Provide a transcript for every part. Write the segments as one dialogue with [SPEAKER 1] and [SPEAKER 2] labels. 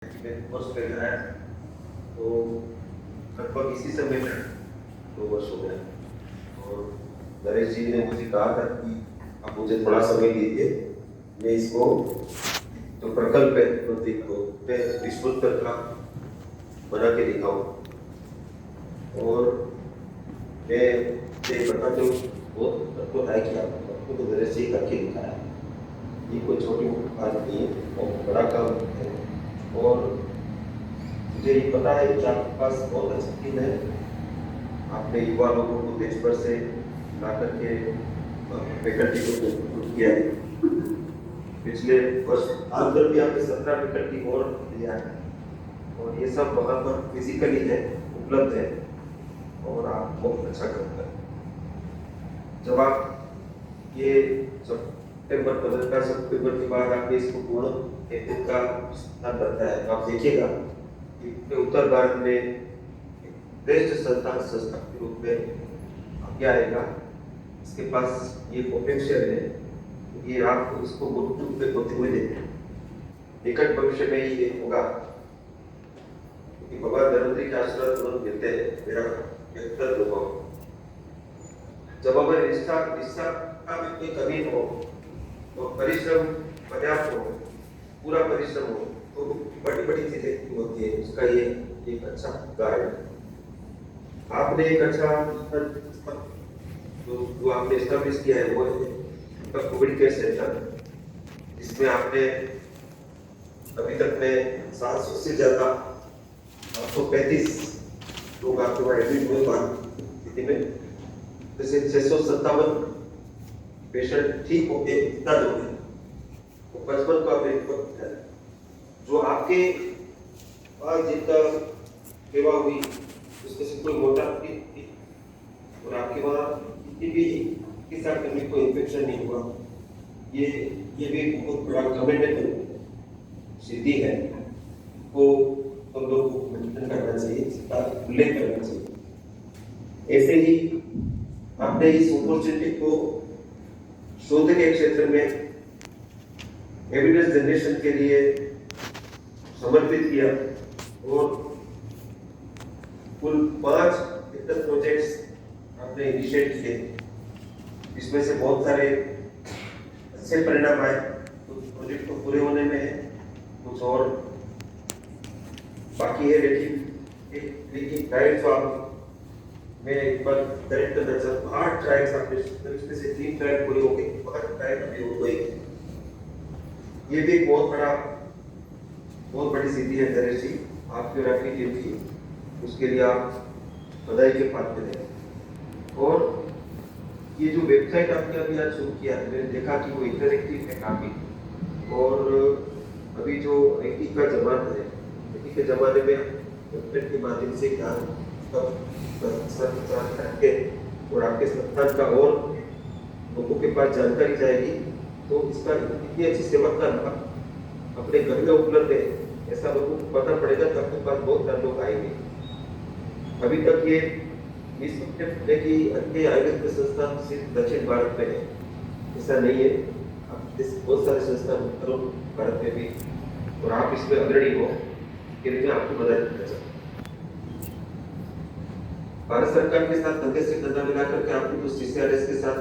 [SPEAKER 1] Course पे आया तो लगभग इसी समय में 2 वर्ष हो गया और नरेश जी ने मुझे कहा था कि आप मुझे थोड़ा समय दीजिए, मैं इसको जो प्रकल्प है प्रतीक को मैं विस्तृत करना बना के दिखाऊं और मैं ये बताते हूँ बहुत तत्व है कि आपको तो नरेश जी करके दिखाया। ये कोई छोटी मोटी बात नहीं है और बड़ा काम है और मुझे ये पता है कि आपके पास बहुत अच्छी टीम है। आपने युवा लोगों को देश भर से ला करके फैकल्टी को रिक्रूट किया है। पिछले वर्ष आंध्र भी आपने 17 फैकल्टी और लिया है और ये सब वहाँ पर फिजिकली है उपलब्ध है और आप बहुत अच्छा करते हैं। जब आप ये सितंबर 15 सितंबर के बाद आपने इसको पूर्ण एक का स्थान करता है तो आप देखिएगा कि उत्तर भारत में बेस्ट संस्था के रूप में आगे आएगा। इसके पास ये पोटेंशियल है, ये आप उसको मुक्त रूप में होते हुए देखते हैं। निकट भविष्य में ही ये होगा क्योंकि बाबा नरेंद्र के आशीर्वाद तुरंत मिलते हैं। मेरा व्यक्तिगत अनुभव जब हमारे निष्ठा का भी कोई कमी हो तो परिश्रम पर्याप्त हो, पूरा परिश्रम हो तो बड़ी बड़ी चीजें होती है। उसका ये एक अच्छा उदाहरण है। आपने एक अच्छा जो आपने एस्टैब्लिश किया है वो है कोविड केयर सेंटर, जिसमें आपने अभी तक में 700 से ज्यादा 835 लोग आपके वहाँ एडमिट हुए स्थिति में, जैसे 657 पेशेंट ठीक हो गए। इतना जो है वो 55 का रेट है जो आपके पास जिनका सेवा हुई उसमें से कोई मोटा थी और आपके वहाँ किसी भी किसी कभी कोई इन्फेक्शन नहीं हुआ। ये भी बहुत बड़ा कमेंडेबल सिद्धि है को हम लोग को मेंटेन करना चाहिए, इसका उल्लेख करना चाहिए। ऐसे ही आपने इस अपॉर्चुनिटी को शोध के क्षेत्र में एविडेंस जनरेशन के लिए समर्पित किया और कुल 5 प्रोजेक्ट्स आपने इनिशिएट किए। इसमें से बहुत सारे अच्छे परिणाम आए, कुछ प्रोजेक्ट तो पूरे होने में है, कुछ और बाकी है। लेकिन ट्रायल्स मैं एक बार करेक्ट करना चाहता हूँ। 8 ट्रायल्स आपने, इसमें से 3 ट्रायल पूरे हो गए, 5 ट्रायल अभी हो गए। ये भी बहुत बड़ी सिद्धि है नरेश जी, आपकी और आपकी टीम की। उसके लिए आप बधाई के पात्र हैं। और ये जो वेबसाइट आपने अभी आज शुरू किया, मैंने देखा कि वो इंटरैक्टिव है काफी। और अभी जो आईटी का जमाना है, आईटी के जमाने में वेबसाइट के माध्यम से क्या करके और आपके संस्थान का और लोगों के पास जानकारी जाएगी तो इसका इतनी अच्छी सेवा का अपने घर में उपलब्ध है ऐसा लोगों को पता पड़ेगा तो आपके पास बहुत सारे लोग आएंगे। अभी तक ये विश्व की अन्य आयुर्वेद संस्थान सिर्फ दक्षिण भारत में है, ऐसा नहीं है। अब इस बहुत सारे संस्थान उत्तर भारत में भी और आप इसमें अग्रणी हो के लिए आपको मदद करना चाहता हूँ। भारत सरकार के साथ कंधे से कंधा मिला करके आपने तो सीसीआरएस के साथ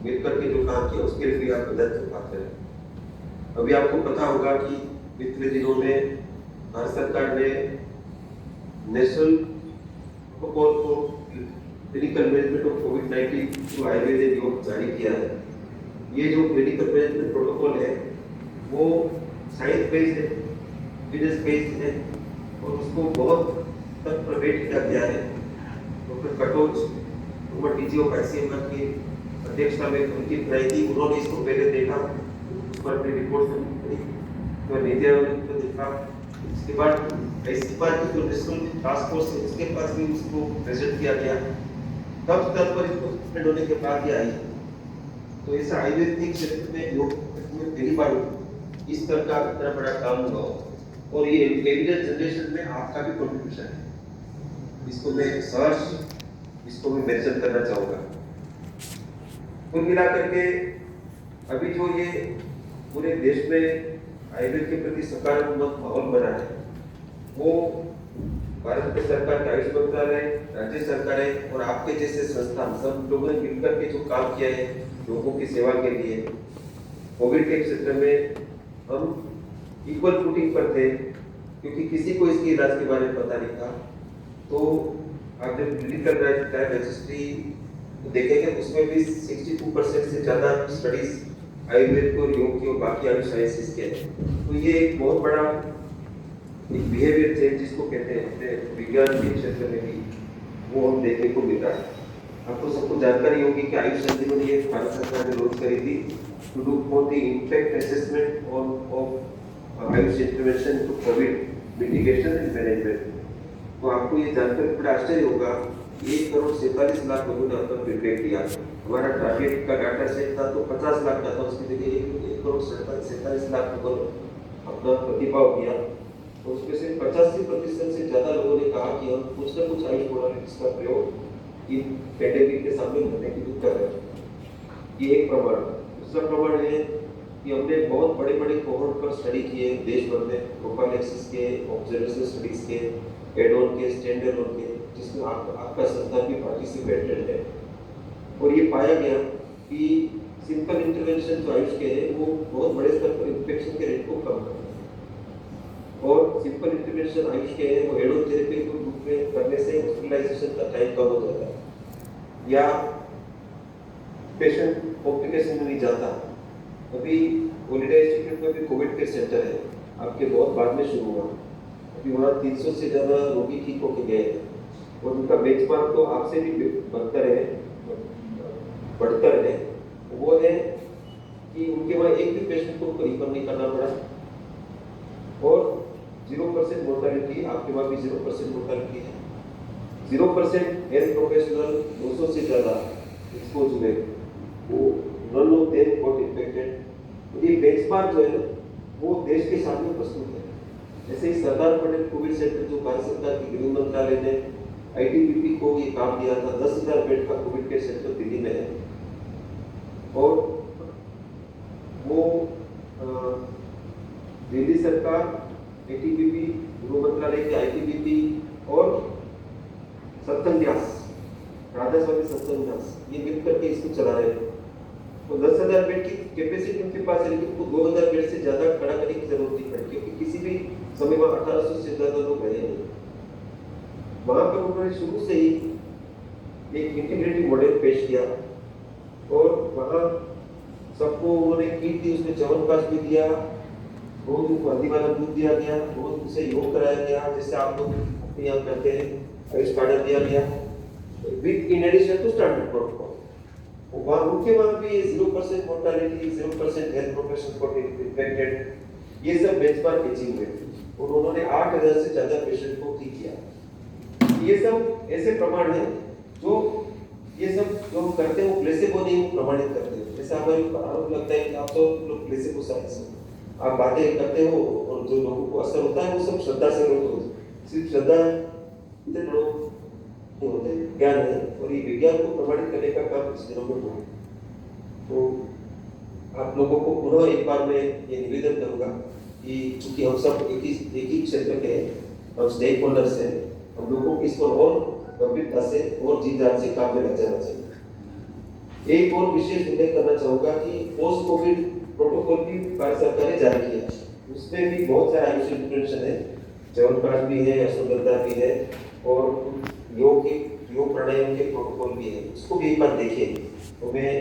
[SPEAKER 1] मिलकर के जो काम किया उसके लिए भी आप मदद कर पाते हैं। अभी आपको पता होगा कि पिछले दिनों में भारत सरकार ने नेशनल प्रोटोकॉल को क्लिनिकल मैनेजमेंट ऑफ कोविड-19 जो आयुर्वेद योग जारी किया है। ये जो क्लिनिकल मैनेजमेंट प्रोटोकॉल है वो साइंस बेस्ड है, एविडेंस बेस्ड है और उसको बहुत तक प्रवेश किया गया है। Doctor Katoch Kumar DG of ICMR की अध्यक्षता में उनकी बनाई थी। उन्होंने इसको पहले देखा, उस पर अपनी रिपोर्ट करी तो नीति आयोग को देखा। इसके बाद आईसीएमआर की जो नेशनल टास्क फोर्स है उसके पास भी उसको प्रेजेंट किया गया। तब स्तर पर इसको सस्पेंड होने के बाद ये आई। तो ऐसा आयुर्वेदिक क्षेत्र में योग में पहली बार इस तरह का इतना बड़ा काम हुआ और ये एविडेंस जनरेशन में आपका भी कंट्रीब्यूशन है। इसको मैं मेंशन करना चाहूँगा। कुल मिलाकर के अभी जो ये पूरे देश में आयुर्वेद के प्रति सकारात्मक माहौल बना है, वो भारत के सरकार का आयुष मंत्रालय, राज्य सरकारें और आपके जैसे संस्थान सब लोगों ने मिलकर के जो काम किया है लोगों की सेवा के लिए, कोविड के क्षेत्र में हम इक्वल फुटिंग पर थे, क्योंकि किसी को इसके इलाज के बारे में पता नहीं था। तो आप जब क्लिनिकल ट्रायल रजिस्ट्री देखेंगे उसमें भी 62% से ज़्यादा स्टडीज आयुर्वेद को, योग की और बाकी आयुष साइंसेस के हैं। तो ये एक बहुत बड़ा एक बिहेवियर चेंज जिसको कहते हैं विज्ञान के क्षेत्र में भी, वो हम देखने को मिल रहा है। आपको सबको जानकारी होगी कि आयुष संजीवनी ये भारत सरकार ने लॉन्च करी थी to do for the impact assessment of AYUSH intervention to COVID mitigation and management. तो आपको ये जानकर बड़ा आश्चर्य होगा, 1,47,00,000 लोगों ने अपना फीडबैक दिया। हमारा टारगेट का डाटा सेट था तो 50 लाख का था, उसकी जगह 1,47,00,000 लोगों ने अपना प्रतिभाव दिया। और उसमें से 85% से ज़्यादा लोगों ने कहा कि हम कुछ ना कुछ आयुष मोडालिटीज का प्रयोग इन पैंडेमिक के सामने लड़ने के लिए कर रहे हैं। ये एक प्रमाण। दूसरा प्रमाण है कि हमने बहुत बड़े बड़े कोहोर्ट पर स्टडी किए देश भर में, प्रोफाइलैक्सिस के, ऑब्जर्वेशनल स्टडीज के, एड-ऑन के, स्टैंड एलोन के, जिसमें आपका संस्थान भी पार्टिसिपेटेड है। और ये पाया गया कि सिंपल इंटरवेंशन जो आयुष के हैं वो बहुत बड़े स्तर पर इन्फेक्शन के रेट को कम करते हैं। और सिंपल इंटरवेंशन आयुष के हैं वो एड-ऑन थेरेपी के रूप में करने से हॉस्पिटलाइजेशन का टाइम कम हो जाता है या पेशेंट कॉम्प्लिकेशन में नहीं जाता। अभी हॉलिडे इंस्टीट्यूट में भी कोविड केयर सेंटर है, आपके बहुत बाद में शुरू हुआ। अभी वहाँ 300 से ज़्यादा रोगी ठीक होके गए हैं और उनका बेंचमार्क तो आपसे भी बढ़तर है। वो है कि उनके वहाँ एक भी पेशेंट को रिफर नहीं करना पड़ा और 0% मोर्टालिटी, आपके वहाँ भी 0% मोर्टालिटी है। 0% हेल्थ प्रोफेशनल 200 से ज़्यादा एक्सपोज हुए, वो none of them got infected. ये बेंचमार्क जो है ना वो देश के सामने प्रस्तुत है। जैसे ही सरदार पटेल कोविड सेंटर जो भारत सरकार के गृह मंत्रालय ने आईटीबीपी को ये काम दिया था, 10,000 बेड का कोविड केयर सेंटर दिल्ली में है। और वो दिल्ली सरकार, आईटीबीपी, गृह मंत्रालय के आईटीबीपी और सत्संग व्यास, राधा स्वामी सत्संग व्यास, ये मिलकर के इसको चला रहे हैं। तो 10,000 बेड की कैपेसिटी उनके पास है, लेकिन उनको 2,000 बेड से ज़्यादा खड़ा करने की जरूरत नहीं पड़ी, क्योंकि किसी भी समय में 1800 से ज़्यादा लोग रहे नहीं। वहाँ पर उन्होंने शुरू से ही एक इंटीग्रेटिव मॉडल पेश किया और वहाँ सबको उन्होंने किट दी, उसमें च्यवनप्राश भी दिया, बहुत उनको हल्दी वाला दूध दिया गया, बहुत उनसे योग कराया गया, जैसे आप लोग अपने यहाँ करते हैं, आयुष कार्ड दिया गया with in addition to standard protocol. वहाँ उनके वहाँ भी 0% मोर्टालिटी, 0% हेल्थ प्रोफेशनल को इन्फेक्टेड, ये सब बेंचमार्क अचीव हुए और उन्होंने 8,000 से ज़्यादा पेशेंट को ठीक किया। ये सब ऐसे प्रमाण हैं जो ये सब जो हम करते हैं वो प्लेसेबो नहीं, वो प्रमाणित करते हैं। जैसे हमारे आरोप लगता है कि आप तो लोग प्लेसेबो साइंस हो, आप बातें करते हो और जो लोगों को असर होता है वो सब श्रद्धा से होता है। सिर्फ श्रद्धा इतने लोग होते हैं, ज्ञान है, और ये विज्ञान को प्रमाणित करने का काम इस दिनों में हुआ। तो आप लोगों को पुनः एक बार मैं ये निवेदन करूंगा कि चूंकि हम सब एक ही क्षेत्र के हम स्टेक होल्डर्स हैं, हम लोगों को इसको और गंभीरता से और जी जान से काम में लग जाना चाहिए। एक और विशेष उल्लेख करना चाहूंगा कि पोस्ट कोविड प्रोटोकॉल भी भारत सरकार ने जारी किया, उसमें भी बहुत सारे आयुष इंटरवेंशन है, च्यवनप्राश भी है, अश्वगंधा भी है और योग प्राणायाम के प्रोटोकॉल भी है, उसको भी एक बार देखिए। तो मैं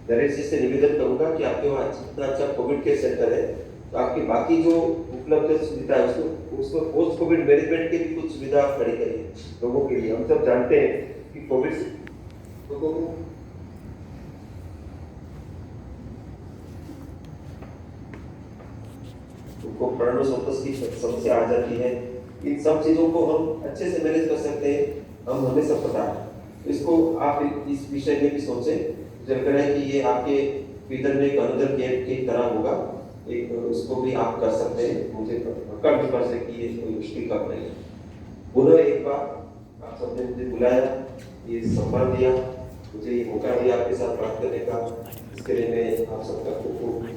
[SPEAKER 1] नरेश जी से निवेदन करूंगा कि आपके वहाँ जितना अच्छा कोविड केयर सेंटर है, तो आपकी बाकी जो उपलब्ध सुविधा है उसको पोस्ट कोविड मैनेजमेंट की भी कुछ सुविधा आप खड़ी करिए लोगों के लिए। हम सब जानते हैं कि कोविड लोगों को उनको प्राणोसंकट की समस्या आ जाती है। इन सब चीजों को हम अच्छे से मैनेज कर सकते हैं, हम हमें सब पता है। इसको आप इस विषय में भी सोचें, जब करें कि ये आपके भीतर में एक अंदर गेट की तरह होगा, एक उसको भी आप कर सकते हैं। मुझे पक्का विश्वास है कि ये कोई मुश्किल काम नहीं है। पुनः एक बार आप सबने मुझे बुलाया, ये सम्मान दिया, मुझे ये मौका दिया आपके साथ बात करने का, इसके लिए मैं आप सबका खूब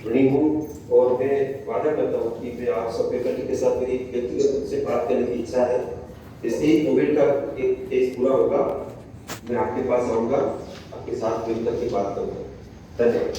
[SPEAKER 1] ऋणी हूँ और मैं वादा करता हूँ कि मैं आप सब फैकल्टी के साथ मेरी व्यक्तिगत रूप से बात करने की इच्छा है। जैसे ही कोविड का एक फेज पूरा होगा मैं आपके पास आऊँगा, आपके साथ मिलकर के बात करूँगा। धन्यवाद।